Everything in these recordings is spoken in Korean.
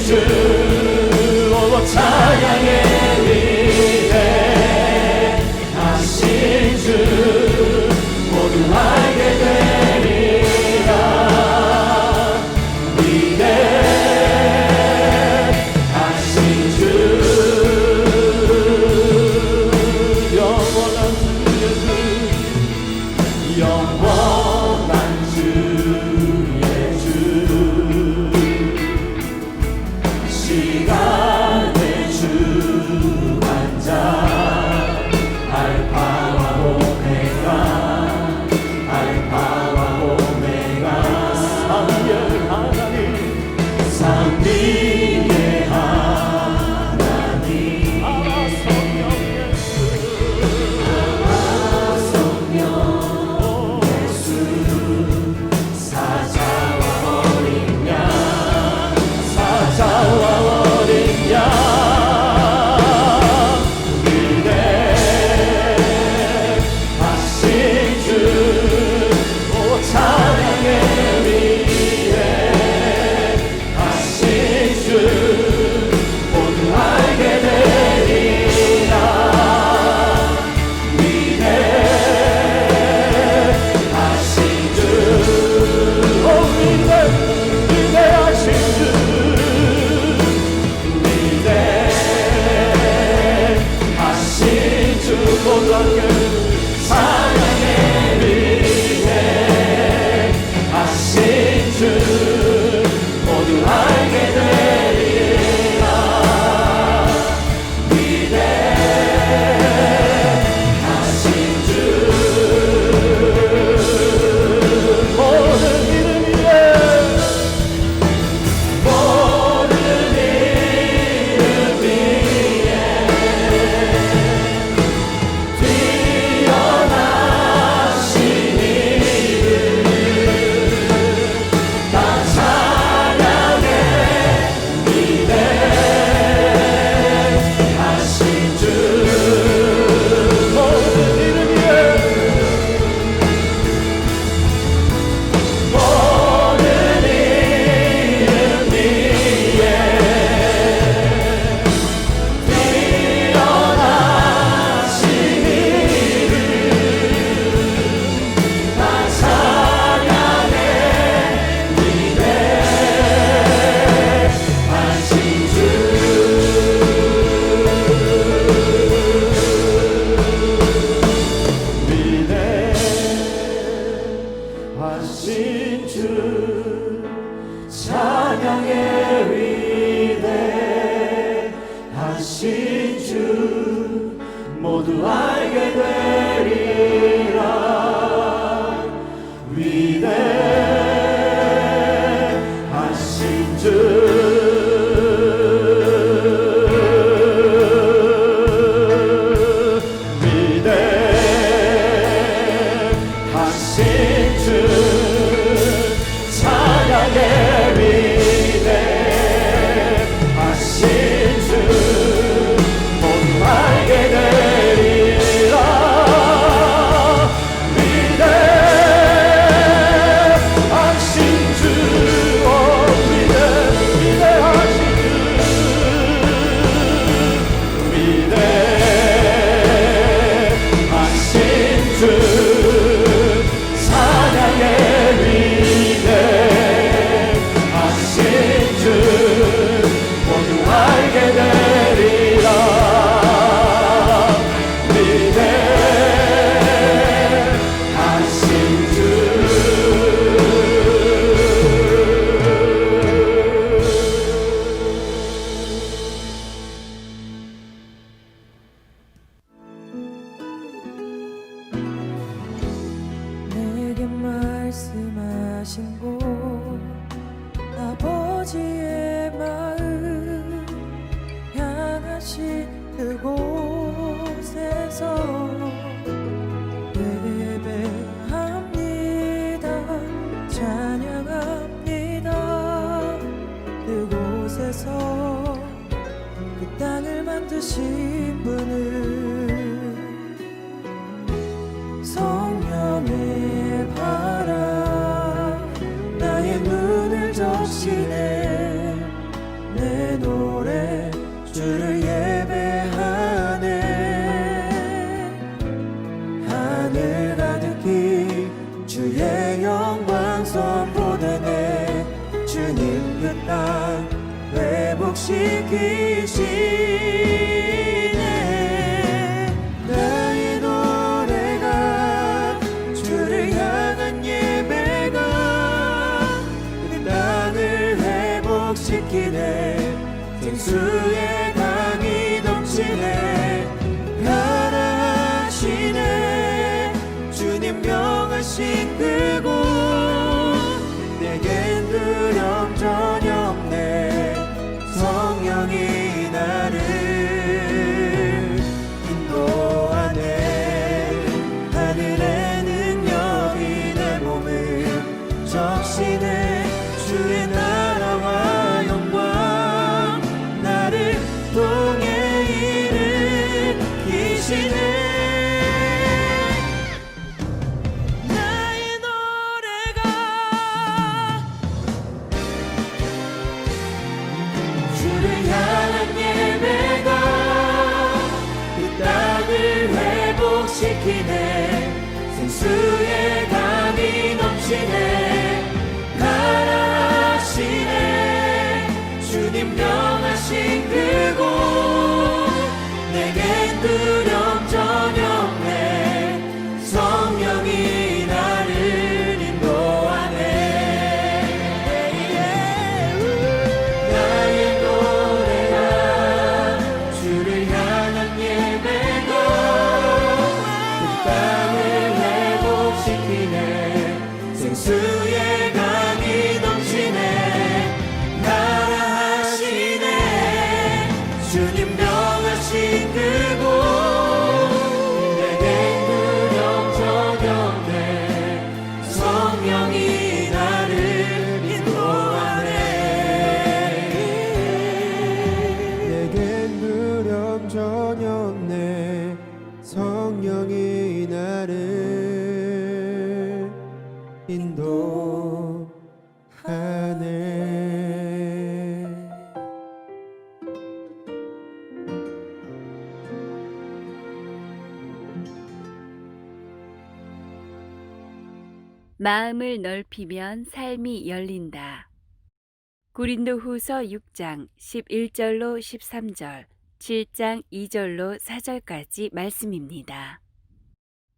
주 찬양의 위대하신 주 모두 알게 되리라. 위대하신 주 영원한 주의 주 시간의 주관자 알파와 오메가 알파와 오메가 삼위의 하나님 삼위의 하나님 아바 성령 예수 아바 성령 예수 사자와 어린 양 사자와 어린 양 위대하신 주 오 찬양의 위대하신 주 모두 알게 되리라. 위대하신 주 오 위대하신 주 위대하신 주 모두 함께 찬양의 위대하신 주 모두 알게 되리라. 위대하신 주 모든 이름 위에 모든 이름 위에 뛰어나신 이름 다 찬양해. 위대하신 주 모든 이름 위에 모든 이름 위에 뛰어나신 이름 다 찬양해. 위대하신 주 위대하신 주 찬양의 위대하신 주 모두 알게 되리라. 위대하신 주 위대하신 주 찬양의 위대하신 주 모두 알게 되리라. 위대하신 주 위대하신 주 위대하신 주 찬양의 위대하신 주 모두 알게 되리라. 위대하신 주 내게 말씀하신 곳 아버지의 마음 향하신 그곳에서 예배합니다. 찬양합니다. 그곳에서 그 땅을 만드신 분을 성령의 바람 나의 눈을 적시네. 내 노래 주를 예배하네. 하늘 가득히 주의 영광 선포되네. 주님 그 땅 회복시키시네. 나의 노래가 주를 향한 예배가 그 땅을 회복시키네. 생수의 강이 넘치네. 가라 하시네. 주님 명하신 그곳 내겐 두려움 전혀 없네. 성령이 나를 인도하네. 하늘의 능력이 내 몸을 적시네. 주의 나라와 영광 나를 통해 일으키시네. 나의 노래가 주를 향한 예배가 그 땅을 회복시키네. 생수의 강이 넘치네. 가라 하시네. 주님 명하신 그곳 내겐 두려움 전혀 없네. 성령이 나를 인도하네. 나의 노래가 주를 향한 예배가 그 땅을 회복시키네. 생수의 강이 넘치네. 가라 하시네. 주님 명하신 그곳 내겐 두려움 전혀 없네. 성령이 나를 인도하네. 내겐 두려움 전혀 없네. 성령이 나를 인도하네. 마음을 넓히면 삶이 열린다. 고린도후서 6장 11절로 13절, 7장 2절로 4절까지 말씀입니다.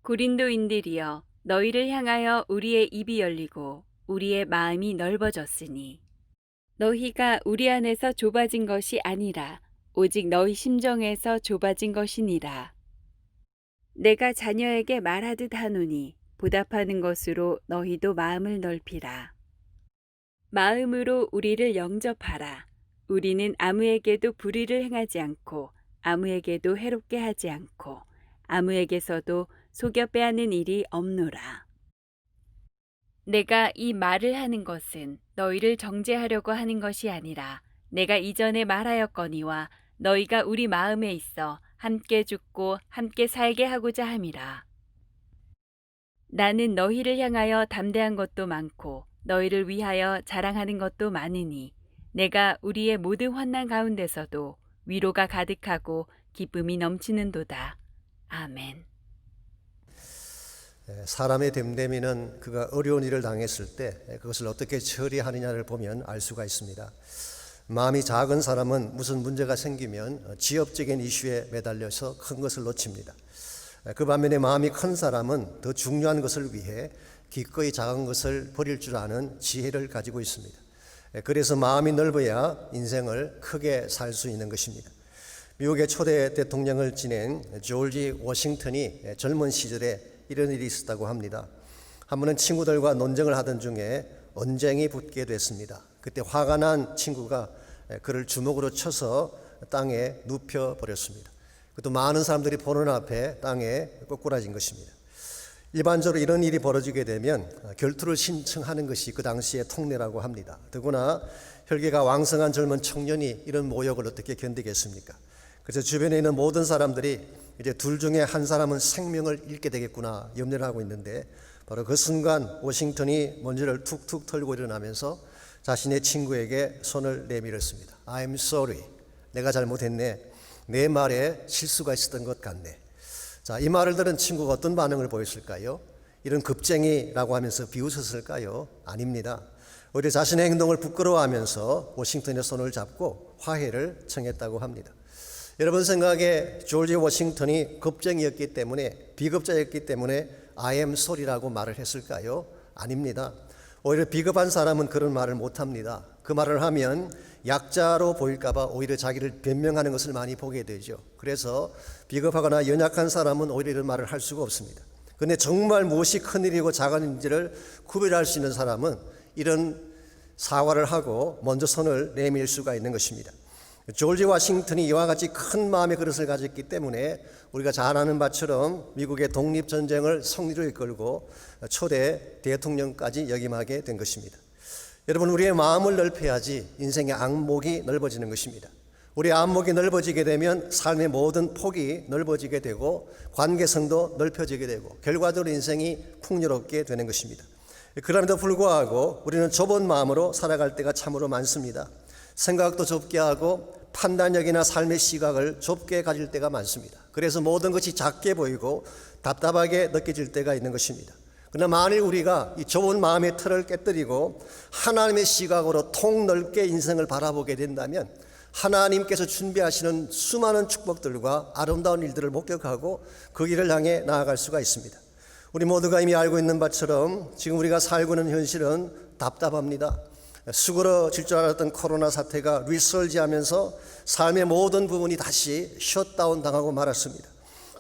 고린도인들이여, 너희를 향하여 우리의 입이 열리고 우리의 마음이 넓어졌으니 너희가 우리 안에서 좁아진 것이 아니라 오직 너희 심정에서 좁아진 것이니라. 내가 자녀에게 말하듯 하노니 보답하는 것으로 너희도 마음을 넓히라. 마음으로 우리를 영접하라. 우리는 아무에게도 불의를 행하지 않고 아무에게도 해롭게 하지 않고 아무에게서도 속여 빼앗는 일이 없노라. 내가 이 말을 하는 것은 너희를 정죄하려고 하는 것이 아니라 내가 이전에 말하였거니와 너희가 우리 마음에 있어 함께 죽고 함께 살게 하고자 함이라. 나는 너희를 향하여 담대한 것도 많고 너희를 위하여 자랑하는 것도 많으니 내가 우리의 모든 환난 가운데서도 위로가 가득하고 기쁨이 넘치는도다. 아멘. 사람의 됨됨이는 그가 어려운 일을 당했을 때 그것을 어떻게 처리하느냐를 보면 알 수가 있습니다. 마음이 작은 사람은 무슨 문제가 생기면 지엽적인 이슈에 매달려서 큰 것을 놓칩니다. 그 반면에 마음이 큰 사람은 더 중요한 것을 위해 기꺼이 작은 것을 버릴 줄 아는 지혜를 가지고 있습니다. 그래서 마음이 넓어야 인생을 크게 살 수 있는 것입니다. 미국의 초대 대통령을 지낸 조지 워싱턴이 젊은 시절에 이런 일이 있었다고 합니다. 한 번은 친구들과 논쟁을 하던 중에 언쟁이 붙게 됐습니다. 그때 화가 난 친구가 그를 주먹으로 쳐서 땅에 눕혀버렸습니다. 또 많은 사람들이 보는 앞에 땅에 꼬꾸라진 것입니다. 일반적으로 이런 일이 벌어지게 되면 결투를 신청하는 것이 그 당시의 통례라고 합니다. 더구나 혈기가 왕성한 젊은 청년이 이런 모욕을 어떻게 견디겠습니까? 그래서 주변에 있는 모든 사람들이 이제 둘 중에 한 사람은 생명을 잃게 되겠구나 염려를 하고 있는데 바로 그 순간 워싱턴이 먼지를 툭툭 털고 일어나면서 자신의 친구에게 손을 내밀었습니다. I'm sorry. 내가 잘못했네. 내 말에 실수가 있었던 것 같네. 자, 이 말을 들은 친구가 어떤 반응을 보였을까요? 이런 급쟁이라고 하면서 비웃었을까요? 아닙니다. 오히려 자신의 행동을 부끄러워하면서 워싱턴의 손을 잡고 화해를 청했다고 합니다. 여러분 생각에 조지 워싱턴이 급쟁이였기 때문에, 비겁자였기 때문에 I am sorry라고 말을 했을까요? 아닙니다. 오히려 비겁한 사람은 그런 말을 못합니다. 그 말을 하면 약자로 보일까봐 오히려 자기를 변명하는 것을 많이 보게 되죠. 그래서 비겁하거나 연약한 사람은 오히려 이런 말을 할 수가 없습니다. 그런데 정말 무엇이 큰일이고 작은지를 구별할 수 있는 사람은 이런 사과를 하고 먼저 손을 내밀 수가 있는 것입니다. 조지 워싱턴이 이와 같이 큰 마음의 그릇을 가졌기 때문에 우리가 잘 아는 바처럼 미국의 독립전쟁을 승리로 이끌고 초대 대통령까지 역임하게 된 것입니다. 여러분, 우리의 마음을 넓혀야지 인생의 안목이 넓어지는 것입니다. 우리의 안목이 넓어지게 되면 삶의 모든 폭이 넓어지게 되고 관계성도 넓혀지게 되고 결과적으로 인생이 풍요롭게 되는 것입니다. 그럼에도 불구하고 우리는 좁은 마음으로 살아갈 때가 참으로 많습니다. 생각도 좁게 하고 판단력이나 삶의 시각을 좁게 가질 때가 많습니다. 그래서 모든 것이 작게 보이고 답답하게 느껴질 때가 있는 것입니다. 그러나 만일 우리가 이 좁은 마음의 틀을 깨뜨리고 하나님의 시각으로 통넓게 인생을 바라보게 된다면 하나님께서 준비하시는 수많은 축복들과 아름다운 일들을 목격하고 그 길을 향해 나아갈 수가 있습니다. 우리 모두가 이미 알고 있는 바처럼 지금 우리가 살고 있는 현실은 답답합니다. 수그러질 줄 알았던 코로나 사태가 리설지하면서 삶의 모든 부분이 다시 셧다운 당하고 말았습니다.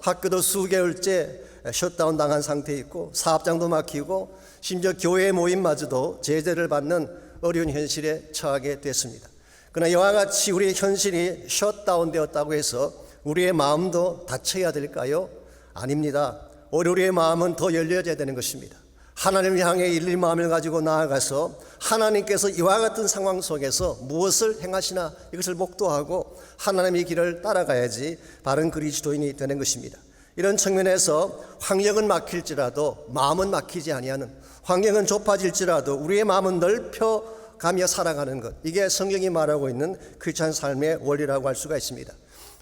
학교도 수개월째 셧다운 당한 상태에 있고 사업장도 막히고 심지어 교회 모임마저도 제재를 받는 어려운 현실에 처하게 됐습니다. 그러나 이와 같이 우리의 현실이 셧다운 되었다고 해서 우리의 마음도 닫혀야 될까요? 아닙니다. 오히려 우리의 마음은 더 열려져야 되는 것입니다. 하나님을 향해 열린 마음을 가지고 나아가서 하나님께서 이와 같은 상황 속에서 무엇을 행하시나 이것을 목도하고 하나님의 길을 따라가야지 바른 그리스도인이 되는 것입니다. 이런 측면에서 환경은 막힐지라도 마음은 막히지 아니하는, 환경은 좁아질지라도 우리의 마음은 넓혀가며 살아가는 것, 이게 성경이 말하고 있는 크리스찬 삶의 원리라고 할 수가 있습니다.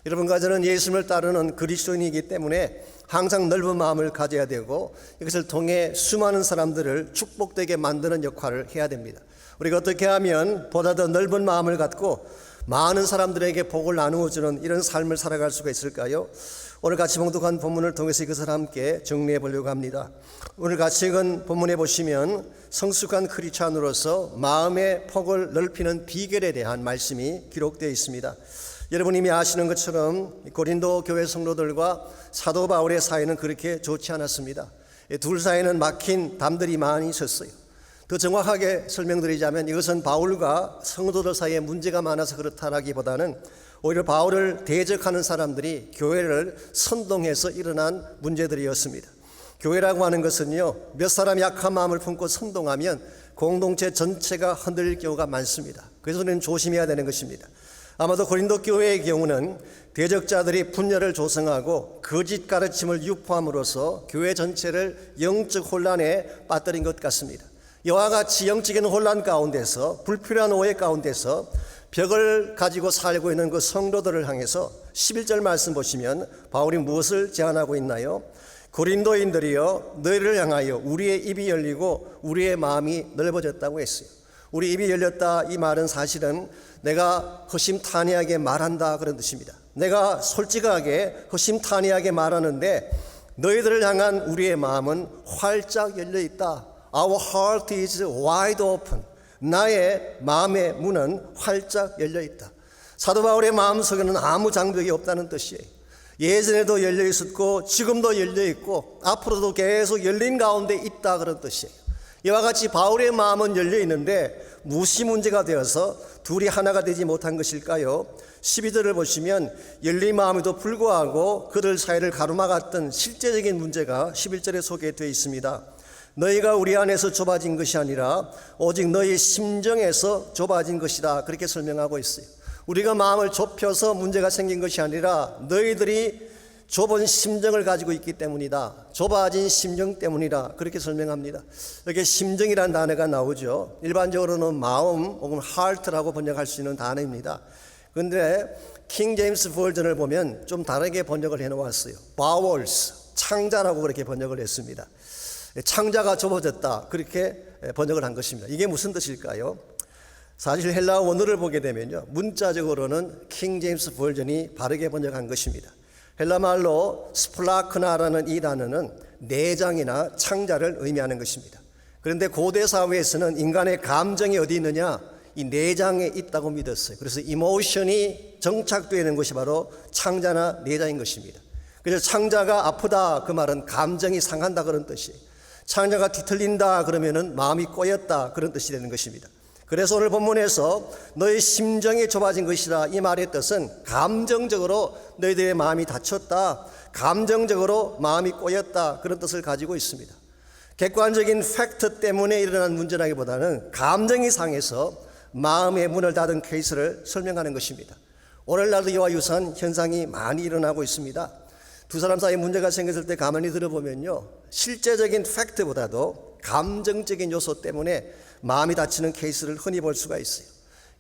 여러분과 저는 예수님을 따르는 그리스도인이기 때문에 항상 넓은 마음을 가져야 되고 이것을 통해 수많은 사람들을 축복되게 만드는 역할을 해야 됩니다. 우리가 어떻게 하면 보다 더 넓은 마음을 갖고 많은 사람들에게 복을 나누어주는 이런 삶을 살아갈 수가 있을까요? 오늘 같이 봉독한 본문을 통해서 이것을 함께 정리해 보려고 합니다. 오늘 같이 읽은 본문에 보시면 성숙한 크리스찬으로서 마음의 폭을 넓히는 비결에 대한 말씀이 기록되어 있습니다. 여러분 이미 아시는 것처럼 고린도 교회 성도들과 사도 바울의 사이는 그렇게 좋지 않았습니다. 둘 사이에는 막힌 담들이 많이 있었어요. 더 정확하게 설명드리자면 이것은 바울과 성도들 사이에 문제가 많아서 그렇다라기보다는 오히려 바울을 대적하는 사람들이 교회를 선동해서 일어난 문제들이었습니다. 교회라고 하는 것은요, 몇 사람이 약한 마음을 품고 선동하면 공동체 전체가 흔들릴 경우가 많습니다. 그래서 우리는 조심해야 되는 것입니다. 아마도 고린도 교회의 경우는 대적자들이 분열을 조성하고 거짓 가르침을 유포함으로써 교회 전체를 영적 혼란에 빠뜨린 것 같습니다. 이와 같이 영적인 혼란 가운데서 불필요한 오해 가운데서 벽을 가지고 살고 있는 그 성도들을 향해서 11절 말씀 보시면 바울이 무엇을 제안하고 있나요? 고린도인들이여 너희를 향하여 우리의 입이 열리고 우리의 마음이 넓어졌다고 했어요. 우리 입이 열렸다 이 말은 사실은 내가 허심탄회하게 말한다 그런 뜻입니다. 내가 솔직하게 허심탄회하게 말하는데 너희들을 향한 우리의 마음은 활짝 열려 있다. Our heart is wide open. 나의 마음의 문은 활짝 열려 있다. 사도 바울의 마음속에는 아무 장벽이 없다는 뜻이에요. 예전에도 열려 있었고 지금도 열려 있고 앞으로도 계속 열린 가운데 있다 그런 뜻이에요. 이와 같이 바울의 마음은 열려 있는데 무엇이 문제가 되어서 둘이 하나가 되지 못한 것일까요? 12절을 보시면 열린 마음에도 불구하고 그들 사이를 가로막았던 실제적인 문제가 11절에 소개되어 있습니다. 너희가 우리 안에서 좁아진 것이 아니라 오직 너희 심정에서 좁아진 것이다 그렇게 설명하고 있어요. 우리가 마음을 좁혀서 문제가 생긴 것이 아니라 너희들이 좁은 심정을 가지고 있기 때문이다. 좁아진 심정 때문이다. 그렇게 설명합니다. 이렇게 심정이라는 단어가 나오죠. 일반적으로는 마음 혹은 heart라고 번역할 수 있는 단어입니다. 그런데 킹 제임스 버전을 보면 좀 다르게 번역을 해놓았어요. bowels, 창자라고 그렇게 번역을 했습니다. 창자가 좁아졌다. 그렇게 번역을 한 것입니다. 이게 무슨 뜻일까요? 사실 헬라어 원어를 보게 되면요, 문자적으로는 킹 제임스 버전이 바르게 번역한 것입니다. 헬라 말로 스플라크나라는 이 단어는 내장이나 창자를 의미하는 것입니다. 그런데 고대 사회에서는 인간의 감정이 어디 있느냐? 이 내장에 있다고 믿었어요. 그래서 이모션이 정착되어 있는 것이 바로 창자나 내장인 것입니다. 그래서 창자가 아프다 그 말은 감정이 상한다 그런 뜻이에요. 창자가 뒤틀린다 그러면은 마음이 꼬였다 그런 뜻이 되는 것입니다. 그래서 오늘 본문에서 너의 심정이 좁아진 것이다 이 말의 뜻은 감정적으로 너희들의 마음이 닫혔다, 감정적으로 마음이 꼬였다 그런 뜻을 가지고 있습니다. 객관적인 팩트 때문에 일어난 문제라기보다는 감정이 상해서 마음의 문을 닫은 케이스를 설명하는 것입니다. 오늘날도 이와 유사한 현상이 많이 일어나고 있습니다. 두 사람 사이에 문제가 생겼을 때 가만히 들어보면요, 실제적인 팩트보다도 감정적인 요소 때문에 마음이 다치는 케이스를 흔히 볼 수가 있어요.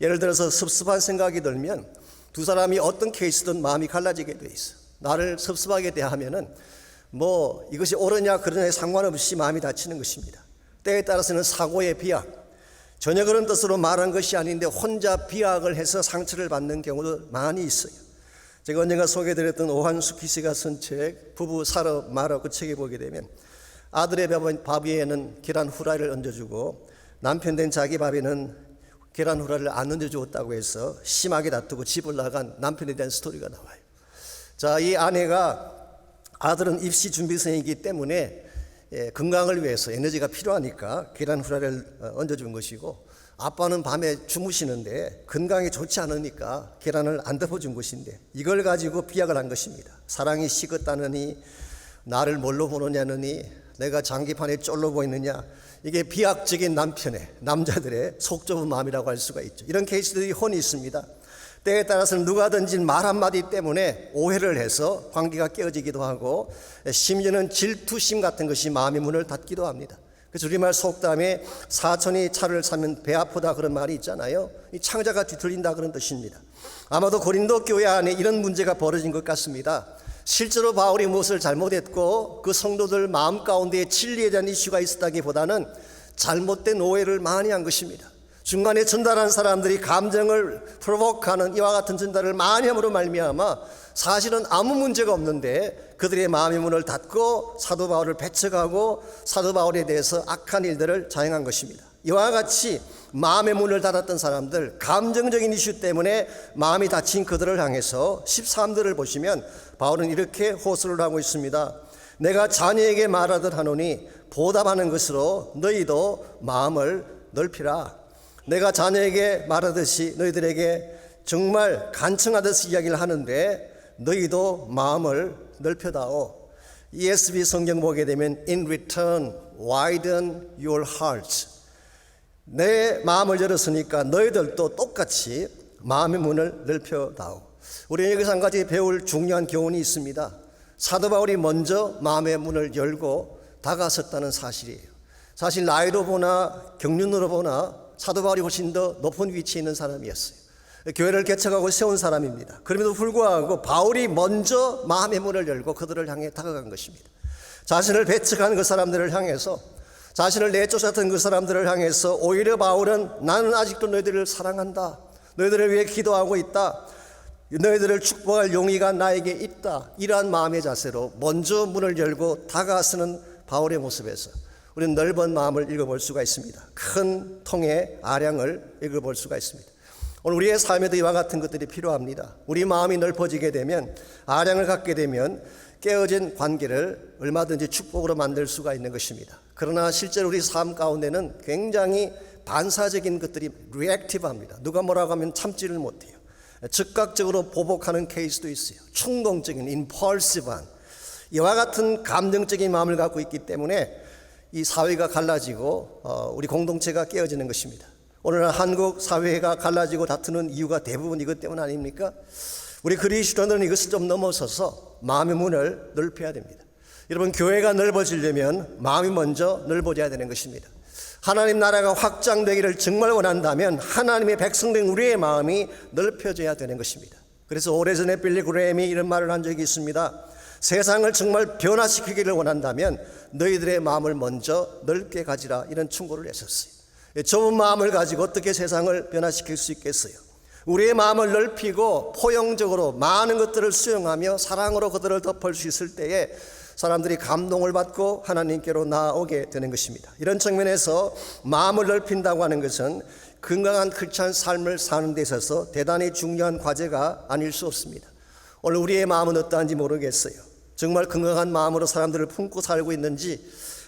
예를 들어서 섭섭한 생각이 들면 두 사람이 어떤 케이스든 마음이 갈라지게 돼 있어요. 나를 섭섭하게 대하면은 뭐 이것이 옳으냐 그러냐에 상관없이 마음이 다치는 것입니다. 때에 따라서는 사고의 비약, 전혀 그런 뜻으로 말한 것이 아닌데 혼자 비약을 해서 상처를 받는 경우도 많이 있어요. 제가 언젠가 소개해드렸던 오한숙희 씨가 쓴 책 부부 살아 말아 그 책에 보게 되면 아들의 밥 위에는 계란 후라이를 얹어주고 남편 된 자기 밥에는 계란 후라이를 안 얹어주었다고 해서 심하게 다투고 집을 나간 남편에 대한 스토리가 나와요. 자, 이 아내가 아들은 입시 준비생이기 때문에 건강을 위해서 에너지가 필요하니까 계란 후라이를 얹어준 것이고, 아빠는 밤에 주무시는데 건강이 좋지 않으니까 계란을 안 덮어준 것인데 이걸 가지고 비약을 한 것입니다. 사랑이 식었다느니 나를 뭘로 보느냐느니 내가 장기판에 쫄로 보이느냐. 이게 비약적인 남자들의 속 좁은 마음이라고 할 수가 있죠. 이런 케이스들이 흔히 있습니다. 때에 따라서는 누가 던진 말 한마디 때문에 오해를 해서 관계가 깨어지기도 하고, 심지어는 질투심 같은 것이 마음의 문을 닫기도 합니다. 그래서 우리말 속담에 사촌이 차를 사면 배 아프다 그런 말이 있잖아요. 이 창자가 뒤틀린다 그런 뜻입니다. 아마도 고린도 교회 안에 이런 문제가 벌어진 것 같습니다. 실제로 바울이 무엇을 잘못했고 그 성도들 마음 가운데 진리에 대한 이슈가 있었다기보다는 잘못된 오해를 많이 한 것입니다. 중간에 전달한 사람들이 감정을 프로보크하는 이와 같은 전달을 많이 함으로 말미암아 사실은 아무 문제가 없는데 그들의 마음의 문을 닫고 사도 바울을 배척하고 사도 바울에 대해서 악한 일들을 자행한 것입니다. 이와 같이 마음의 문을 닫았던 사람들, 감정적인 이슈 때문에 마음이 닫힌 그들을 향해서 13절을 보시면 바울은 이렇게 호소를 하고 있습니다. 내가 자녀에게 말하듯 하노니 보답하는 것으로 너희도 마음을 넓히라. 내가 자녀에게 말하듯이 너희들에게 정말 간청하듯이 이야기를 하는데 너희도 마음을 넓혀다오. ESV 성경 보게 되면 In return, widen your hearts. 내 마음을 열었으니까 너희들도 똑같이 마음의 문을 넓혀다오. 우리는 여기서 한 가지 배울 중요한 교훈이 있습니다. 사도 바울이 먼저 마음의 문을 열고 다가섰다는 사실이에요. 사실 나이로 보나 경륜으로 보나 사도 바울이 훨씬 더 높은 위치에 있는 사람이었어요. 교회를 개척하고 세운 사람입니다. 그럼에도 불구하고 바울이 먼저 마음의 문을 열고 그들을 향해 다가간 것입니다. 자신을 배척한 그 사람들을 향해서, 자신을 내쫓았던 그 사람들을 향해서 오히려 바울은 나는 아직도 너희들을 사랑한다. 너희들을 위해 기도하고 있다. 너희들을 축복할 용의가 나에게 있다. 이러한 마음의 자세로 먼저 문을 열고 다가서는 바울의 모습에서 우리는 넓은 마음을 읽어볼 수가 있습니다. 큰 통의 아량을 읽어볼 수가 있습니다. 오늘 우리의 삶에도 이와 같은 것들이 필요합니다. 우리 마음이 넓어지게 되면, 아량을 갖게 되면 깨어진 관계를 얼마든지 축복으로 만들 수가 있는 것입니다. 그러나 실제로 우리 삶 가운데는 굉장히 반사적인 것들이 리액티브합니다. 누가 뭐라고 하면 참지를 못해요. 즉각적으로 보복하는 케이스도 있어요. 충동적인, 임펄시브한 이와 같은 감정적인 마음을 갖고 있기 때문에 이 사회가 갈라지고 우리 공동체가 깨어지는 것입니다. 오늘날 한국 사회가 갈라지고 다투는 이유가 대부분 이것 때문 아닙니까? 우리 그리스도인들은 이것을 좀 넘어서서 마음의 문을 넓혀야 됩니다. 여러분, 교회가 넓어지려면 마음이 먼저 넓어져야 되는 것입니다. 하나님 나라가 확장되기를 정말 원한다면 하나님의 백성된 우리의 마음이 넓혀져야 되는 것입니다. 그래서 오래전에 빌리 그레임이 이런 말을 한 적이 있습니다. 세상을 정말 변화시키기를 원한다면 너희들의 마음을 먼저 넓게 가지라, 이런 충고를 했었어요. 좁은 마음을 가지고 어떻게 세상을 변화시킬 수 있겠어요? 우리의 마음을 넓히고 포용적으로 많은 것들을 수용하며 사랑으로 그들을 덮을 수 있을 때에 사람들이 감동을 받고 하나님께로 나아오게 되는 것입니다. 이런 측면에서 마음을 넓힌다고 하는 것은 건강한 크리스찬 삶을 사는 데 있어서 대단히 중요한 과제가 아닐 수 없습니다. 오늘 우리의 마음은 어떠한지 모르겠어요. 정말 건강한 마음으로 사람들을 품고 살고 있는지,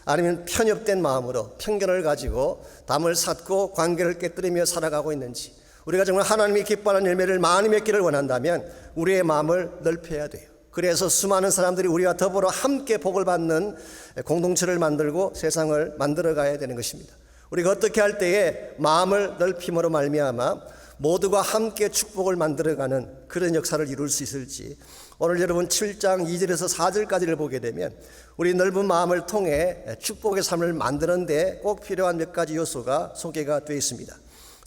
아니면 편협된 마음으로 편견을 가지고 담을 샀고 관계를 깨뜨리며 살아가고 있는지, 우리가 정말 하나님이 기뻐하는 열매를 많이 맺기를 원한다면 우리의 마음을 넓혀야 돼요. 그래서 수많은 사람들이 우리와 더불어 함께 복을 받는 공동체를 만들고 세상을 만들어 가야 되는 것입니다. 우리가 어떻게 할 때에 마음을 넓힘으로 말미암아 모두가 함께 축복을 만들어가는 그런 역사를 이룰 수 있을지, 오늘 여러분 7장 2절에서 4절까지를 보게 되면 우리 넓은 마음을 통해 축복의 삶을 만드는 데 꼭 필요한 몇 가지 요소가 소개가 되어 있습니다.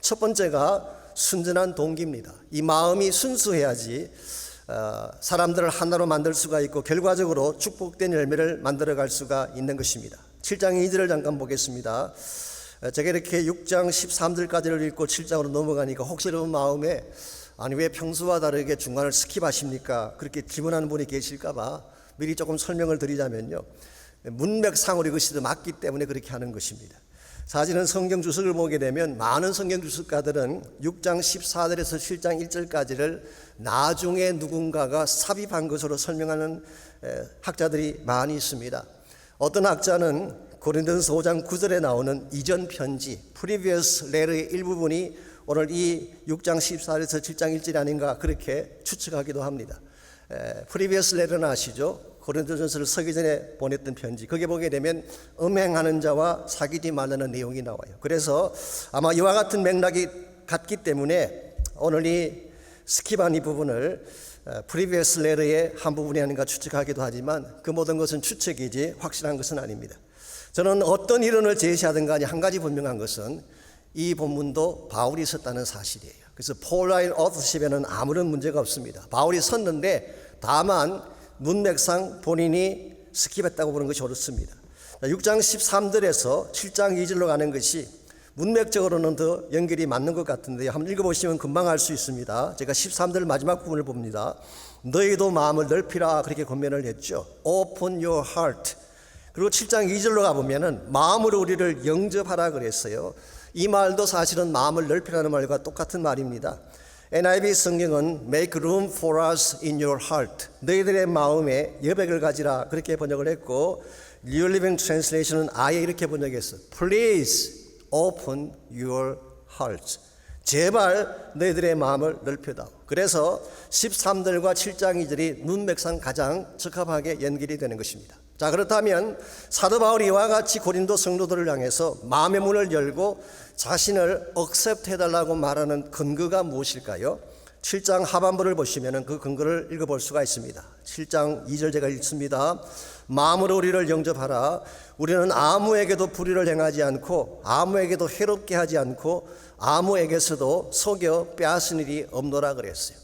첫 번째가 순전한 동기입니다. 이 마음이 순수해야지 사람들을 하나로 만들 수가 있고 결과적으로 축복된 열매를 만들어갈 수가 있는 것입니다. 7장 2절을 잠깐 보겠습니다. 제가 이렇게 6장 13절까지를 읽고 7장으로 넘어가니까 혹시 여러분 마음에 아니 왜 평소와 다르게 중간을 스킵하십니까? 그렇게 질문하는 분이 계실까 봐 미리 조금 설명을 드리자면요, 문맥상으로 이것이 맞기 때문에 그렇게 하는 것입니다. 사실은 성경 주석을 보게 되면 많은 성경 주석가들은 6장 14절에서 7장 1절까지를 나중에 누군가가 삽입한 것으로 설명하는 학자들이 많이 있습니다. 어떤 학자는 고린도전서 5장 9절에 나오는 이전 편지 previous letter의 일부분이 오늘 이 6장 14절에서 7장 1절이 아닌가 그렇게 추측하기도 합니다. previous letter는 아시죠? 고린도전서를 서기 전에 보냈던 편지, 거기에 보게 되면 음행하는 자와 사귀지 말라는 내용이 나와요. 그래서 아마 이와 같은 맥락이 같기 때문에 오늘 이 스킵한 이 부분을 previous letter의 한 부분이 아닌가 추측하기도 하지만 그 모든 것은 추측이지 확실한 것은 아닙니다. 저는 어떤 이론을 제시하든 간에 한 가지 분명한 것은 이 본문도 바울이 썼다는 사실이에요. 그래서 폴라인 어থ십에는 아무런 문제가 없습니다. 바울이 썼는데 다만 문맥상 본인이 스킵했다고 보는 것이 옳습니다. 6장 13절에서 7장 2절로 가는 것이 문맥적으로는 더 연결이 맞는 것 같은데요. 한번 읽어보시면 금방 알 수 있습니다. 제가 13절 마지막 부분을 봅니다. 너희도 마음을 넓히라, 그렇게 권면을 했죠. Open your heart. 그리고 7장 2절로 가보면은 마음으로 우리를 영접하라 그랬어요. 이 말도 사실은 마음을 넓히라는 말과 똑같은 말입니다. NIV 성경은 Make room for us in your heart. 너희들의 마음에 여백을 가지라, 그렇게 번역을 했고, New Living Translation은 아예 이렇게 번역했어. Please open your hearts. 제발 너희들의 마음을 넓혀다오. 그래서 13절과 7장 2절이 문맥상 가장 적합하게 연결이 되는 것입니다. 자, 그렇다면 사도 바울이 이와 같이 고린도 성도들을 향해서 마음의 문을 열고 자신을 억셉트 해달라고 말하는 근거가 무엇일까요? 7장 하반부를 보시면 그 근거를 읽어볼 수가 있습니다. 7장 2절 제가 읽습니다. 마음으로 우리를 영접하라. 우리는 아무에게도 불의를 행하지 않고 아무에게도 해롭게 하지 않고 아무에게서도 속여 빼앗은 일이 없노라 그랬어요.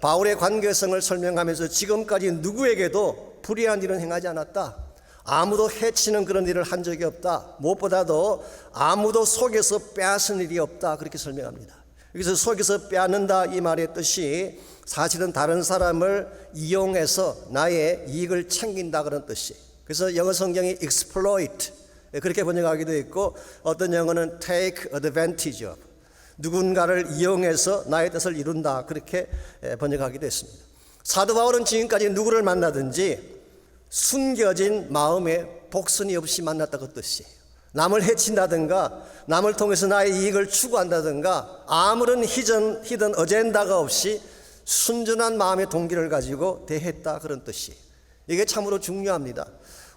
바울의 관계성을 설명하면서 지금까지 누구에게도 불의한 일은 행하지 않았다. 아무도 해치는 그런 일을 한 적이 없다. 무엇보다도 아무도 속여서 빼앗은 일이 없다. 그렇게 설명합니다. 여기서 속여서 빼앗는다 이 말의 뜻이 사실은 다른 사람을 이용해서 나의 이익을 챙긴다 그런 뜻이에요. 그래서 영어 성경이 exploit 그렇게 번역하기도 있고 어떤 영어는 take advantage of, 누군가를 이용해서 나의 뜻을 이룬다 그렇게 번역하기도 했습니다. 사도 바울은 지금까지 누구를 만나든지 숨겨진 마음에 복선이 없이 만났다고 뜻이에요. 남을 해친다든가 남을 통해서 나의 이익을 추구한다든가 아무런 히든 어젠다가 없이 순전한 마음의 동기를 가지고 대했다 그런 뜻이에요. 이게 참으로 중요합니다.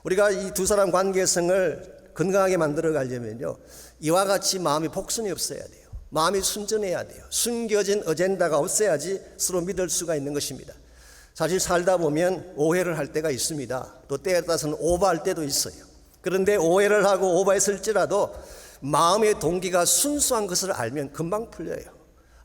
우리가 이 두 사람 관계성을 건강하게 만들어 가려면요, 이와 같이 마음이 복선이 없어야 돼요. 마음이 순전해야 돼요. 숨겨진 어젠다가 없어야지 서로 믿을 수가 있는 것입니다. 사실 살다 보면 오해를 할 때가 있습니다. 또 때에 따라서는 오버할 때도 있어요. 그런데 오해를 하고 오버했을지라도 마음의 동기가 순수한 것을 알면 금방 풀려요.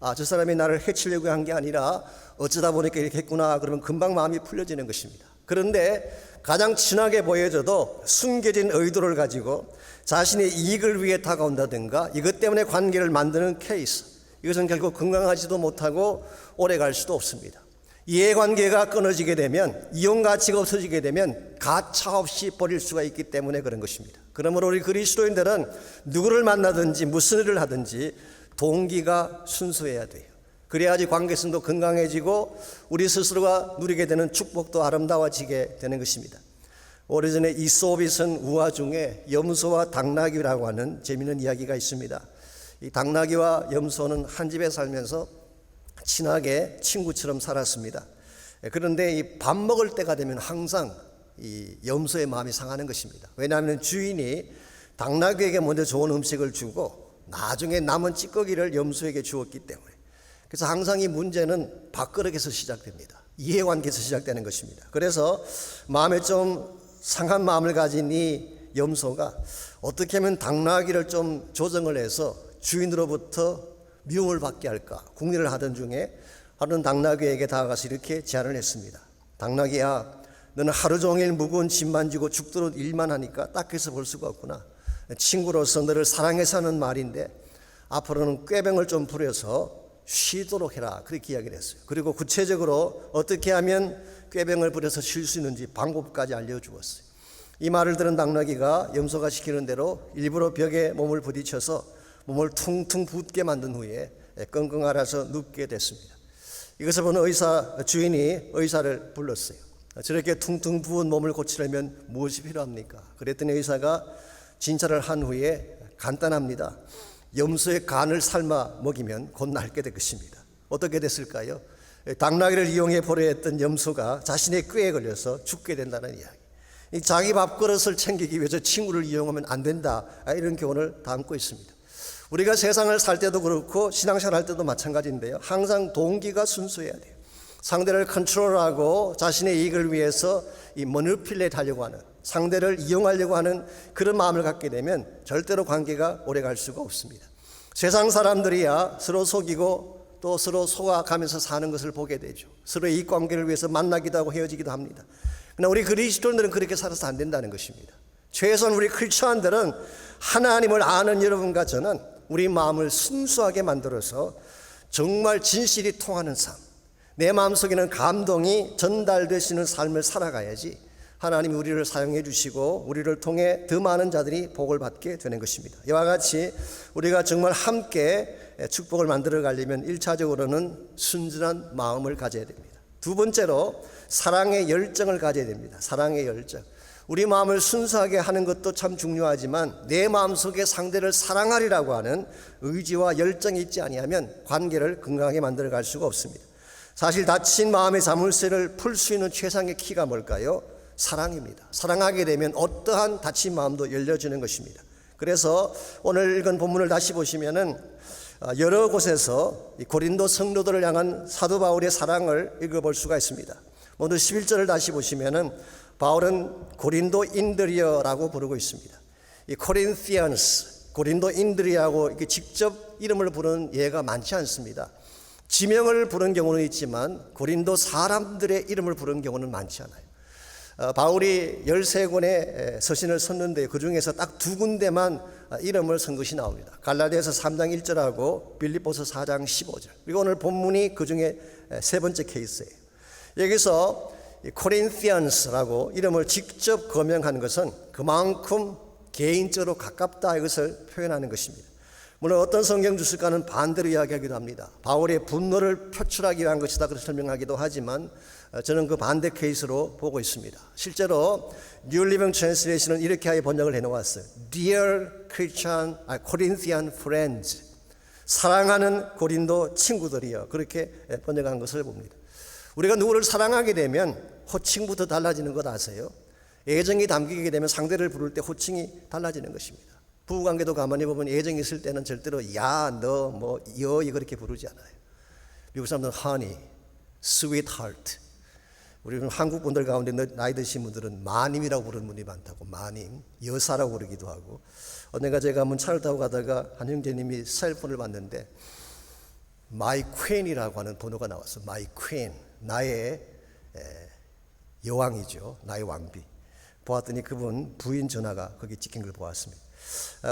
아, 저 사람이 나를 해치려고 한 게 아니라 어쩌다 보니까 이렇게 했구나. 그러면 금방 마음이 풀려지는 것입니다. 그런데 가장 친하게 보여져도 숨겨진 의도를 가지고 자신의 이익을 위해 다가온다든가 이것 때문에 관계를 만드는 케이스, 이것은 결국 건강하지도 못하고 오래 갈 수도 없습니다. 이해관계가 끊어지게 되면, 이용 가치가 없어지게 되면 가차 없이 버릴 수가 있기 때문에 그런 것입니다. 그러므로 우리 그리스도인들은 누구를 만나든지 무슨 일을 하든지 동기가 순수해야 돼요. 그래야지 관계성도 건강해지고 우리 스스로가 누리게 되는 축복도 아름다워지게 되는 것입니다. 오래전에 이솝이 쓴 우화 중에 염소와 당나귀라고 하는 재미있는 이야기가 있습니다. 이 당나귀와 염소는 한 집에 살면서 친하게 친구처럼 살았습니다. 그런데 이 밥 먹을 때가 되면 항상 이 염소의 마음이 상하는 것입니다. 왜냐하면 주인이 당나귀에게 먼저 좋은 음식을 주고 나중에 남은 찌꺼기를 염소에게 주었기 때문에, 그래서 항상 이 문제는 밥그릇에서 시작됩니다. 이해관계에서 시작되는 것입니다. 그래서 마음에 좀 상한 마음을 가진 이 염소가 어떻게 하면 당나귀를 좀 조정을 해서 주인으로부터 미움을 받게 할까 궁리를 하던 중에 하루는 당나귀에게 다가가서 이렇게 제안을 했습니다. 당나귀야, 너는 하루 종일 무거운 짐만 지고 죽도록 일만 하니까 딱해서 볼 수가 없구나. 친구로서 너를 사랑해서 하는 말인데 앞으로는 꾀병을 좀 부려서 쉬도록 해라, 그렇게 이야기를 했어요. 그리고 구체적으로 어떻게 하면 꾀병을 부려서 쉴 수 있는지 방법까지 알려주었어요. 이 말을 들은 당나귀가 염소가 시키는 대로 일부러 벽에 몸을 부딪혀서 몸을 퉁퉁 붓게 만든 후에 끙끙 앓아서 눕게 됐습니다. 이것을 본 주인이 의사를 불렀어요. 저렇게 퉁퉁 부은 몸을 고치려면 무엇이 필요합니까? 그랬더니 의사가 진찰을 한 후에 간단합니다. 염소의 간을 삶아 먹이면 곧 낫게 될 것입니다. 어떻게 됐을까요? 당나귀를 이용해 보려 했던 염소가 자신의 꾀에 걸려서 죽게 된다는 이야기. 자기 밥그릇을 챙기기 위해서 친구를 이용하면 안 된다, 이런 교훈을 담고 있습니다. 우리가 세상을 살 때도 그렇고 신앙생활 할 때도 마찬가지인데요. 항상 동기가 순수해야 돼요. 상대를 컨트롤하고 자신의 이익을 위해서 이 머니플레이트 하려고 하는, 상대를 이용하려고 하는 그런 마음을 갖게 되면 절대로 관계가 오래 갈 수가 없습니다. 세상 사람들이야 서로 속이고 또 서로 속아가면서 사는 것을 보게 되죠. 서로의 이익 관계를 위해서 만나기도 하고 헤어지기도 합니다. 그러나 우리 그리스도인들은 그렇게 살아서 안 된다는 것입니다. 최소한 우리 크리스천들은 하나님을 아는 여러분과 저는 우리 마음을 순수하게 만들어서 정말 진실이 통하는 삶, 내 마음속에는 감동이 전달되시는 삶을 살아가야지 하나님이 우리를 사용해 주시고 우리를 통해 더 많은 자들이 복을 받게 되는 것입니다. 이와 같이 우리가 정말 함께 축복을 만들어 가려면 1차적으로는 순전한 마음을 가져야 됩니다. 두 번째로 사랑의 열정을 가져야 됩니다. 사랑의 열정. 우리 마음을 순수하게 하는 것도 참 중요하지만 내 마음속에 상대를 사랑하리라고 하는 의지와 열정이 있지 아니하면 관계를 건강하게 만들어 갈 수가 없습니다. 사실 다친 마음의 자물쇠를 풀 수 있는 최상의 키가 뭘까요? 사랑입니다. 사랑하게 되면 어떠한 다친 마음도 열려지는 것입니다. 그래서 오늘 읽은 본문을 다시 보시면은 여러 곳에서 고린도 성도들을 향한 사도 바울의 사랑을 읽어볼 수가 있습니다. 먼저 11절을 다시 보시면은 바울은 고린도인들이여라고 부르고 있습니다. 이 코린티안스, 고린도인들이라고 이렇게 직접 이름을 부르는 예가 많지 않습니다. 지명을 부른 경우는 있지만 고린도 사람들의 이름을 부른 경우는 많지 않아요. 바울이 13권의 서신을 썼는데 그 중에서 딱 2군데만 이름을 쓴 것이 나옵니다. 갈라디아서 3장 1절하고 빌립보서 4장 15절. 그리고 오늘 본문이 그 중에 세 번째 케이스예요. 여기서 코린티안스라고 이름을 직접 거명한 것은 그만큼 개인적으로 가깝다 이것을 표현하는 것입니다. 물론 어떤 성경 주석가는 반대로 이야기하기도 합니다. 바울의 분노를 표출하기 위한 것이다 그렇게 설명하기도 하지만 저는 그 반대 케이스로 보고 있습니다. 실제로 New Living Translation은 이렇게 아예 번역을 해놓았어요. Dear Christian, Corinthian friends, 사랑하는 고린도 친구들이여, 그렇게 번역한 것을 봅니다. 우리가 누구를 사랑하게 되면 호칭부터 달라지는 것 아세요? 애정이 담기게 되면 상대를 부를 때 호칭이 달라지는 것입니다. 부부관계도 가만히 보면 애정이 있을 때는 절대로 야, 너, 뭐, 여 그렇게 부르지 않아요. 미국 사람들은 honey, sweetheart. 우리는 한국 분들 가운데 나이 드신 분들은 마님이라고 부르는 분이 많다고. 마님, 여사라고 부르기도 하고. 언젠가 제가 한번 차를 타고 가다가 한 형제님이 셀폰을 봤는데 My Queen이라고 하는 번호가 나왔어. My Queen, 나의 여왕이죠. 나의 왕비. 보았더니 그분 부인 전화가 거기 찍힌 걸 보았습니다.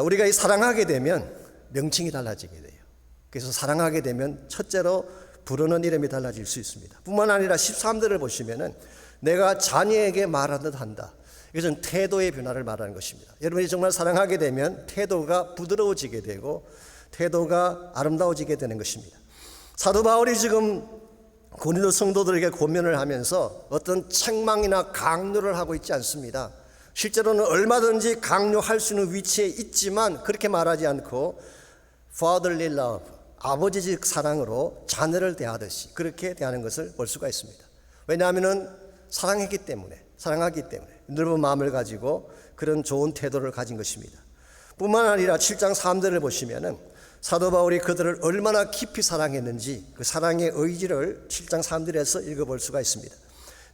우리가 이 사랑하게 되면 명칭이 달라지게 돼요. 그래서 사랑하게 되면 첫째로 부르는 이름이 달라질 수 있습니다. 뿐만 아니라 13절을 보시면은 내가 자녀에게 말하듯 한다. 이것은 태도의 변화를 말하는 것입니다. 여러분이 정말 사랑하게 되면 태도가 부드러워지게 되고 태도가 아름다워지게 되는 것입니다. 사도 바울이 지금 고린도 성도들에게 고면을 하면서 어떤 책망이나 강요를 하고 있지 않습니다. 실제로는 얼마든지 강요할 수 있는 위치에 있지만 그렇게 말하지 않고 fatherly love, 아버지적 사랑으로 자녀를 대하듯이 그렇게 대하는 것을 볼 수가 있습니다. 왜냐하면 사랑하기 때문에 넓은 마음을 가지고 그런 좋은 태도를 가진 것입니다. 뿐만 아니라 7장 3절을 보시면은 사도 바울이 그들을 얼마나 깊이 사랑했는지 그 사랑의 의지를 7장 3절에서 읽어볼 수가 있습니다.